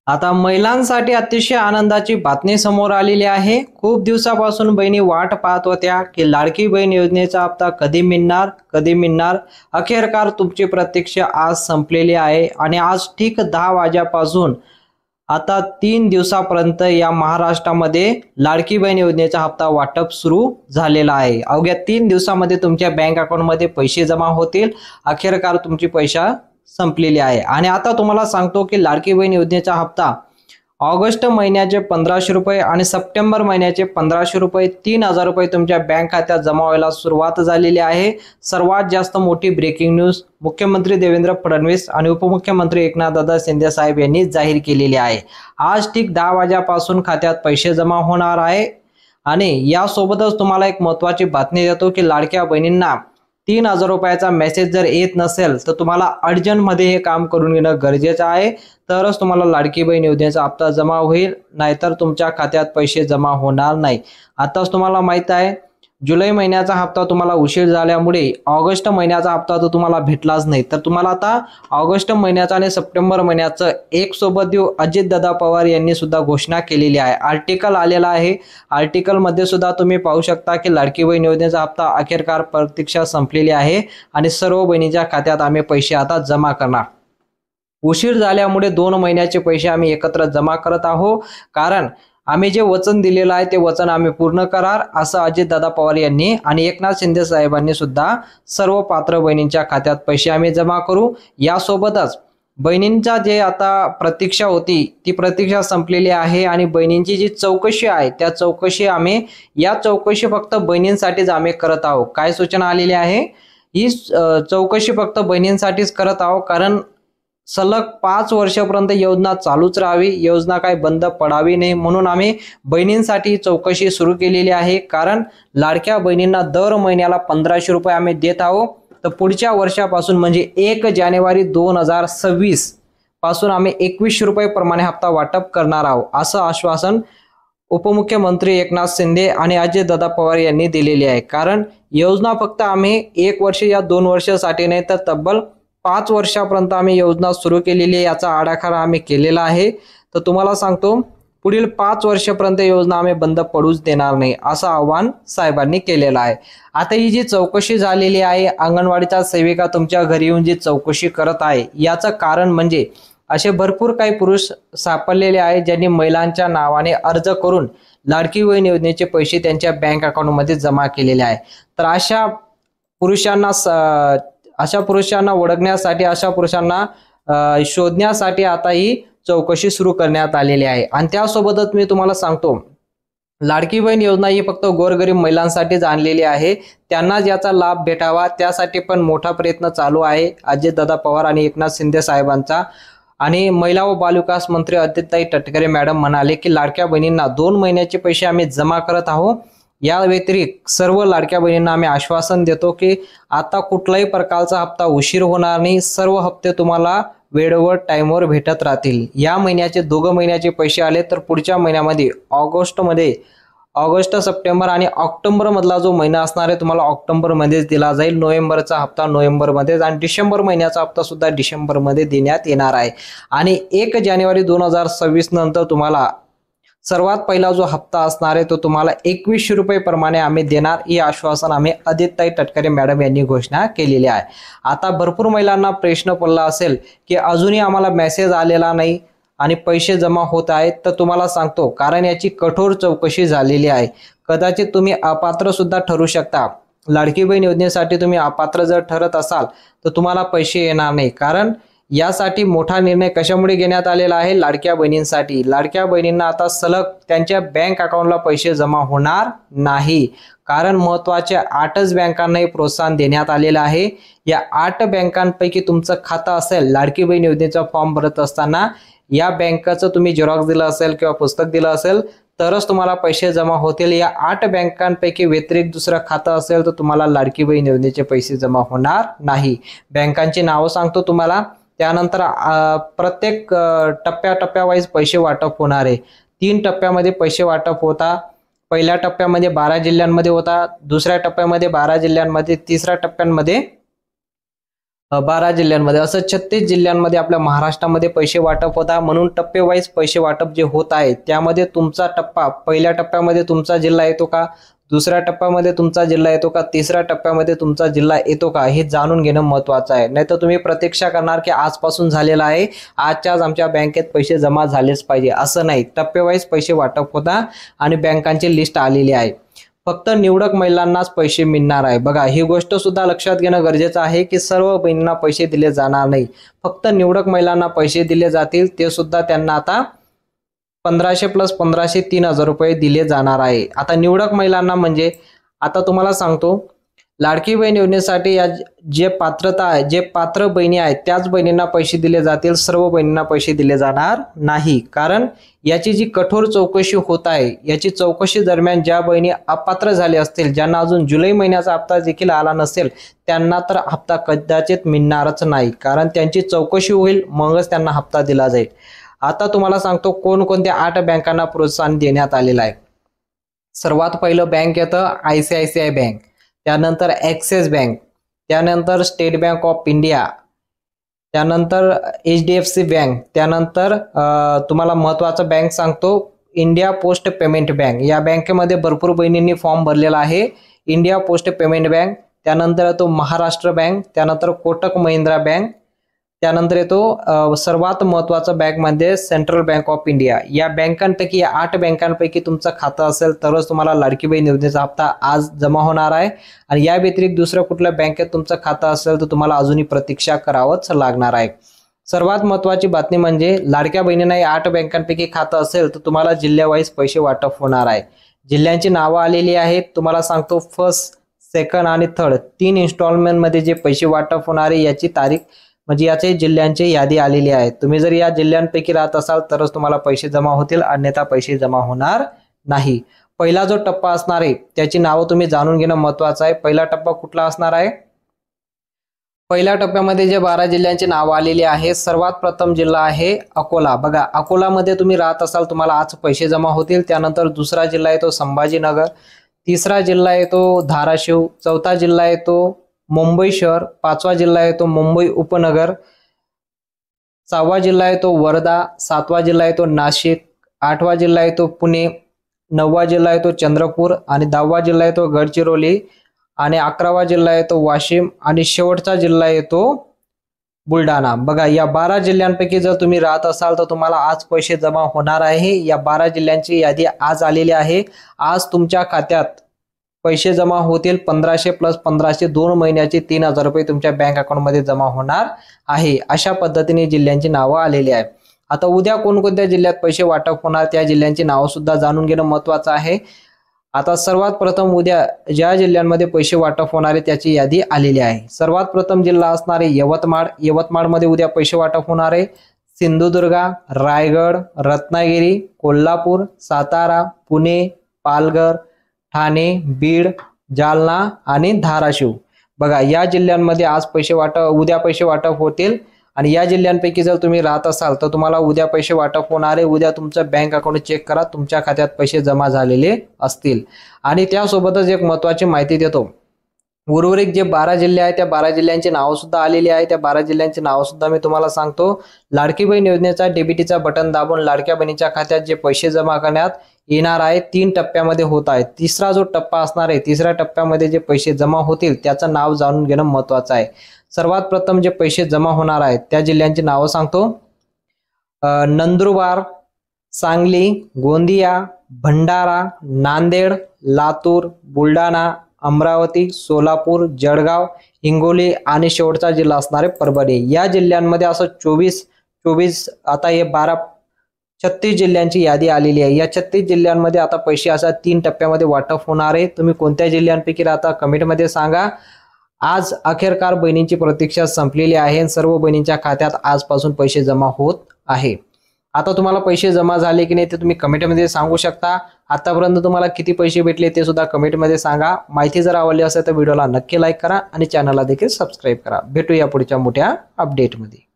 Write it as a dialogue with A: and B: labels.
A: आता महिलांसाठी अतिशय आनंदाची बातमी समोर आलेली आहे। खूप दिवसापासून बहिणी वाट पाहत होत्या की लाडकी बहीण योजनेचा हप्ता कधी मिळणार। अखेरकार तुमची प्रतीक्षा आज संपलेली आहे आणि आज ठीक 10 वाजेपासून आता 3 दिवसापर्यंत या महाराष्ट्रामध्ये लाडकी बहीण योजनेचा हप्ता वाटप सुरू झालेला आहे। अवघ्या 3 दिवसामध्ये तुमच्या बँक अकाउंटमध्ये पैसे जमा होतील। अखेरकार तुमची पैसा संपलेली आहे आणि आता तुम्हाला सांगतो की लाडकी बहीण योजनेचा हप्ता ऑगस्ट महिन्याचे 1500 रुपये आणि सप्टेंबर महिन्याचे 1500 रुपये 3000 रुपये तुमच्या बँक खात्यात जमा व्हायला सुरुवात झालेली आहे। सर्वात जास्त मोठी ब्रेकिंग न्यूज मुख्यमंत्री देवेंद्र फडणवीस आणि उपमुख्यमंत्री एकनाथदादा शिंदे साहेब यांनी जाहीर केलेली आहे। आज ठीक 10 वाजेपासून खात्यात पैसे जमा होणार आहे आणि यासोबतच तुम्हाला एक महत्त्वाची बातमी देतो की लाडक्या बहिणींना 3000 रुपयाचा मेसेज जर येत नसेल तर तुम्हाला अर्जंट मध्ये हे काम करून घेणं गरजेचं आहे, तरच तुम्हाला लाडकी बहीण योजनेचा हप्ता जमा होईल, नाहीतर तुमच्या खात्यात पैसे जमा होणार नाही। आताच तुम्हाला माहित आहे जुलै महिन्याचा हप्ता तुम्हाला उशीर झाल्यामुळे ऑगस्ट महिन्याचा हप्ता तर तुम्हाला भेटलाच नाही, तर तुम्हाला आता ऑगस्ट महिन्याचा आणि सप्टेंबर महिन्याचं एक सोबत देऊ अजितदादा पवार यांनी सुद्धा घोषणा केलेली आहे। आर्टिकल आलेला आहे, आर्टिकल मध्ये सुद्धा तुम्ही पाहू शकता की लाडकी बहीण योजनेचा हप्ता अखेरकार प्रतीक्षा संपलेली आहे आणि सर्व बहिणींच्या खात्यात आम्ही पैसे आता जमा करणार। उशीर झाल्यामुळे 2 महिन्याचे पैसे आम्ही एकत्र जमा करत आहोत, कारण आम्ही जे वचन दिलेलं आहे ते वचन आम्ही पूर्ण करार, असं अजितदादा पवार यांनी आणि एकनाथ शिंदे साहेबांनी सुद्धा सर्व पात्र बहिणींच्या खात्यात पैसे आम्ही जमा करू। यासोबतच बहिणींचा जे आता प्रतीक्षा होती ती प्रतीक्षा संपलेली आहे आणि बहिणींची जी चौकशी आहे त्या चौकशी फक्त बहिणींसाठीच आम्ही करत आहोत। काय सूचना आलेली आहे, ही चौकशी फक्त बहिणींसाठीच करत आहोत, कारण सलग 5 वर्षापर्यंत योजना चालूच राहावी, योजना काय बंद पडावी नाही, म्हणून आम्ही बहिणींसाठी चौकशी सुरू केलेली आहे। कारण लाडक्या बहिणींना दर महिन्याला 1500 रुपये आम्ही देत आहोत, तर पुढच्या वर्षापासून म्हणजे 1 जानेवारी 2026 पासून आम्ही 2100 रुपये प्रमाणे हप्ता वाटप करणार आहोत, असं आश्वासन उपमुख्यमंत्री एकनाथ शिंदे आणि अजितदादा पवार यांनी दिलेले आहे। कारण योजना फक्त आम्ही 1 वर्ष या 2 वर्षासाठी नाही तर तब्बल 5 वर्षापर्यंत आम्ही योजना सुरू केलेली आहे, याचा आराखडा आम्ही केलेला आहे। तर तुम्हाला सांगतो पुढील 5 वर्षापर्यंत योजना आम्ही बंद पडूच देणार नाही, असं आवाहन साहेबांनी केलेलं आहे। आता ही जी चौकशी झालेली आहे, अंगणवाडीच्या सेविका तुमच्या घरी येऊन जी चौकशी करत आहे, याचं कारण म्हणजे असे भरपूर काही पुरुष सापडलेले आहेत ज्यांनी महिलांच्या नावाने अर्ज करून लाडकी बहीण योजनेचे पैसे त्यांच्या बँक अकाउंटमध्ये जमा केलेले आहे। तर अशा पुरुषांना ओळखण्यासाठी, अशा पुरुषांना शोधण्यासाठी आता ही चौकशी सुरू करण्यात आलेली आहे। आणि त्यासोबतच मी तुम्हाला सांगतो लाडकी बहीण योजना ही फक्त गोरगरीब महिलांसाठीच आणलेली आहे, त्यांनाच याचा लाभ भेटावा त्यासाठी पण मोठा प्रयत्न चालू आहे अजितदादा पवार आणि एकनाथ शिंदे साहेबांचा। आणि महिला व बालविकास मंत्री आदित्यताई तटकरे मॅडम म्हणाले की लाडक्या बहिणींना 2 महिन्याचे पैसे आम्ही जमा करत आहोत। या व्यतिरिक्त सर्व लाडक्या बहिणींना आम्ही आश्वासन देतो की आता कुठलाही प्रकारचा हप्ता उशीर होणार नाही, सर्व हप्ते तुम्हाला वेळेवर टाइमवर भेटत राहतील। या महिन्याचे 2 महिन्याचे पैसे आले तर पुढच्या महिन्यामध्ये ऑगस्ट सप्टेंबर आणि ऑक्टोबर मधला जो महिना असणार आहे तुम्हाला ऑक्टोबर मध्येच दिला जाईल, नोव्हेंबरचा हप्ता नोव्हेंबर मध्येच आणि डिसेंबर महिन्याचा हप्ता सुद्धा डिसेंबर मध्ये देण्यात येणार आहे। आणि 1 जानेवारी 2026 नंतर तुम्हाला सर्वात पहिला जो हप्ता असणार आहे तो तुम्हाला 2100 रुपये प्रमाणे आम्ही देणार, हे आश्वासन आम्ही आदित्यताई तटकरे मॅडम यांनी घोषणा केलेली आहे। आता भरपूर महिलांना प्रश्न पडला असेल की अजूनही आम्हाला मेसेज आलेला नाही आणि पैसे जमा होत आहेत, तर तुम्हाला सांगतो कारण याची कठोर चौकशी झालेली आहे। कदाचित तुम्ही अपात्र सुद्धा ठरू शकता, लाडकी बहीण योजनेसाठी तुम्ही अपात्र जर ठरत असाल तर तुम्हाला पैसे येणार नाही। कारण यासाठी मोठा निर्णय कशामुळे घेण्यात आलेला आहे, लाडक्या बहिणींसाठी। लाडक्या बहिणींना आता सलग त्यांच्या बँक अकाउंटला पैसे जमा होणार नाही, कारण महत्त्वाच्या 8च बँकांनाही प्रोत्साहन देण्यात आलेलं आहे। या 8 बँकांपैकी तुमचं खातं असेल, लाडकी बहीण योजनेचा फॉर्म भरत असताना या बँकाचं तुम्ही झेरॉक्स दिलं असेल किंवा पुस्तक दिलं असेल तरच तुम्हाला पैसे जमा होतील। या 8 बँकांपैकी व्यतिरिक्त दुसरं खातं असेल तर तुम्हाला लाडकी बहीण योजनेचे पैसे जमा होणार नाही। बँकांची नावं सांगतो तुम्हाला, त्यानंतर प्रत्येक टप्प्यावाईज पैसे वाटप होणार आहे। 3 टप्प्यामध्ये पैसे वाटप होता। पहिल्या टप्प्यामध्ये 12 जिल्ह्यांमध्ये होता, दुसऱ्या टप्प्यामध्ये 12 जिल्ह्यांमध्ये, तिसऱ्या टप्प्यामध्ये 12 जिल्ह्यांमध्ये, असं 36 जिल्ह्यांमध्ये आपल्या महाराष्ट्रामध्ये पैसे वाटप होता। म्हणून टप्पे वाईज पैसे वाटप जे होत आहे त्यामध्ये तुमचा टप्पा, पहिल्या टप्प्यामध्ये तुमचा जिल्हा येतो का, दुसऱ्या टप्प्यामध्ये तुमचा जिल्हा येतो का, तिसऱ्या टप्प्यामध्ये तुमचा जिल्हा येतो का, हे जाणून घेणं महत्त्वाचं आहे। नाहीतर तुम्ही प्रतीक्षा करणार की आजपासून झालेला आहे, आजच्या आज आमच्या बँकेत पैसे जमा झालेच पाहिजे, असं नाही। टप्पे वाईज पैसे वाटप होता आणि बँकांची लिस्ट आलेली आहे। फक्त निवडक महिलांनाच पैसे मिळणार आहे। बघा, ही गोष्ट सुद्धा लक्षात घेणं गरजेचं आहे की सर्व बहिणींना पैसे दिले जाणार नाही, फक्त निवडक महिलांना पैसे दिले जातील। ते सुद्धा त्यांना आता 1500 + 1500 3000 रुपये दिले जाणार आहे। आता निवडक महिलांना म्हणजे आता तुम्हाला सांगतो, लाडकी बहीण योजनेसाठी या जे पात्रता आहे, जे पात्र बहिणी आहेत त्याच बहिणींना पैसे दिले जातील, सर्व बहिणींना पैसे दिले जाणार नाही। कारण याची जी कठोर चौकशी होत आहे, याची चौकशी दरम्यान ज्या बहिणी अपात्र झाले असतील, ज्यांना अजून जुलै महिन्याचा हप्ता देखील आला नसेल, त्यांना तर हप्ता कदाचित मिळणारच नाही, कारण त्यांची चौकशी होईल मगच त्यांना हप्ता दिला जाईल। आता तुम्हाला सांगतो कोणकोणत्या 8 बँकांना प्रोत्साहन देण्यात आलेलं आहे। सर्वात पहिलं बँक येतं ICICI बँक, त्यानंतर ॲक्सिस बँक, त्यानंतर स्टेट बँक ऑफ इंडिया, त्यानंतर HDFC बँक, त्यानंतर तुम्हाला महत्त्वाचा बँक सांगतो इंडिया पोस्ट पेमेंट बँक। या बँकेमध्ये भरपूर बहिणींनी फॉर्म भरलेला आहे, इंडिया पोस्ट पेमेंट बँक, त्यानंतर येतो महाराष्ट्र बँक, त्यानंतर कोटक महिंद्रा बँक, त्यानंतर येतो सर्वात महत्त्वाचा बँकमध्ये सेंट्रल बँक ऑफ इंडिया। या बँकांपैकी, या 8 बँकांपैकी तुमचं खातं असेल तरच तुम्हाला लाडकी बहीण योजनेचा हप्ता आज जमा होणार आहे। आणि या व्यतिरिक्त दुसऱ्या कुठल्या बँकेत तुमचं खातं असेल तर तुम्हाला अजूनही प्रतीक्षा करावंच लागणार आहे। सर्वात महत्त्वाची बातमी म्हणजे लाडक्या बहिणींना या 8 बँकांपैकी खातं असेल तर तुम्हाला जिल्ह्यावाईज पैसे वाटप होणार आहे। जिल्ह्यांची नावं आलेली आहेत, तुम्हाला सांगतो फर्स्ट, सेकंड आणि थर्ड 3 इन्स्टॉलमेंटमध्ये जे पैसे वाटप होणार आहे याची तारीख म्हणजे याचे जिल्ह्यांची यादी आलेली आहे। तुम्ही जर या जिल्ह्यांपैकी राहत असाल तरच तुम्हाला पैसे जमा होतील, अन्यथा पैसे जमा होणार नाही। पहिला जो टप्पा असणार आहे त्याची नावं तुम्ही जाणून घेणं महत्त्वाचं आहे। पहिला टप्पा कुठला असणार आहे? पहिल्या टप्प्यामध्ये जे 12 जिल्ह्यांची नावं आलेली आहे, सर्वात प्रथम जिल्हा आहे अकोला। बघा, अकोलामध्ये तुम्ही राहत असाल तुम्हाला आज पैसे जमा होतील। त्यानंतर दुसरा जिल्हा येतो संभाजीनगर, तिसरा जिल्हा येतो धाराशिव, चौथा जिल्हा येतो मुंबई शहर, 5वा जिल्हा येतो मुंबई उपनगर, 6वा जिल्हा येतो वर्धा, 7वा जिल्हा येतो नाशिक, 8वा जिल्हा येतो पुणे, 9वा जिल्हा येतो चंद्रपूर आणि 10वा जिल्हा येतो गडचिरोली आणि 11वा जिल्हा येतो वाशिम आणि शेवटचा जिल्हा येतो बुलढाणा। बघा, या 12 जिल्ह्यांपैकी जर तुम्ही राहत असाल तर तुम्हाला आज पैसे जमा होणार आहे। या 12 जिल्ह्यांची यादी आज आलेली आहे। आज तुमच्या खात्यात पैसे जमा होतील 1500 + 1500 2 महिन्याचे 3000 रुपये तुमच्या बँक अकाउंटमध्ये जमा होणार आहे। अशा पद्धतीने जिल्ह्यांची नावं आलेली आहेत। आता उद्या कोणकोणत्या जिल्ह्यात पैसे वाटप होणार त्या जिल्ह्यांची नावं सुद्धा जाणून घेणं महत्त्वाचं आहे। आता सर्वात प्रथम उद्या ज्या जिल्ह्यांमध्ये पैसे वाटप होणार आहे त्याची यादी आलेली आहे। सर्वात प्रथम जिल्हा असणार आहे यवतमाळ। यवतमाळमध्ये उद्या पैसे वाटप होणार आहे। सिंधुदुर्ग, रायगड, रत्नागिरी, कोल्हापूर, सातारा, पुणे, पालघर, ठाणे, बीड, जालना आणि धाराशिव। बघा, या जिल्ह्यांमध्ये आज उद्या पैसे वाटप होतील आणि या जिल्ह्यांपैकी जर तुम्ही राहत असाल तर तुम्हाला उद्या पैसे वाटप होणार आहे। उद्या तुमचं बँक अकाउंट चेक करा, तुमच्या खात्यात पैसे जमा झालेले असतील। आणि त्यासोबतच एक महत्त्वाची माहिती देतो, उर्वरित जे 12 जिल्हे आहेत त्या 12 जिल्ह्यांची नावं सुद्धा आलेली आहे। त्या 12 जिल्ह्यांची नावं सुद्धा मी तुम्हाला सांगतो। लाडकी बहीण योजनेचा डीबीटीचा बटन दाबून लाडक्या बहिणीच्या खात्यात जे पैसे जमा करण्यात येणार आहे 3 टप्प्यामध्ये होत आहे। तिसरा जो टप्पा असणार आहे, तिसऱ्या टप्प्यामध्ये जे पैसे जमा होतील त्याचं नाव जाणून घेणं महत्त्वाचं आहे। सर्वात प्रथम जे पैसे जमा होणार आहेत त्या जिल्ह्यांची नावं सांगतो, नंदुरबार, सांगली, गोंदिया, भंडारा, नांदेड, लातूर, बुलढाणा, अमरावती, सोलापूर, जळगाव, हिंगोली आणि शेवटचा जिल्हा असणारे परभणी। या जिल्ह्यांमध्ये असं 24 आता हे 36 जिल्ह्यांची यादी आलेली आहे। या 36 जिल्ह्यांमध्ये आता पैसे असा 3 टप्प्यामध्ये वाटप होणार आहे। तुम्ही कोणत्या जिल्ह्यांपैकी राहता कमेंटमध्ये सांगा। आज अखेरकार बहिणींची प्रतीक्षा संपलेली आहे। सर्व बहिणींच्या खात्यात आजपासून पैसे जमा होत आहे। आता तुम्हाला पैसे जमा झाले की नाही ते तुम्ही कमेंटमध्ये सांगू शकता। आतापर्यंत तुम्हाला किती पैसे भेटले ते सुद्धा कमेंटमध्ये सांगा। माहिती जर आवडली असेल तर व्हिडिओला नक्की लाईक करा आणि चॅनलला देखील सबस्क्राईब करा। भेटूया पुढच्या मोठ्या अपडेटमध्ये।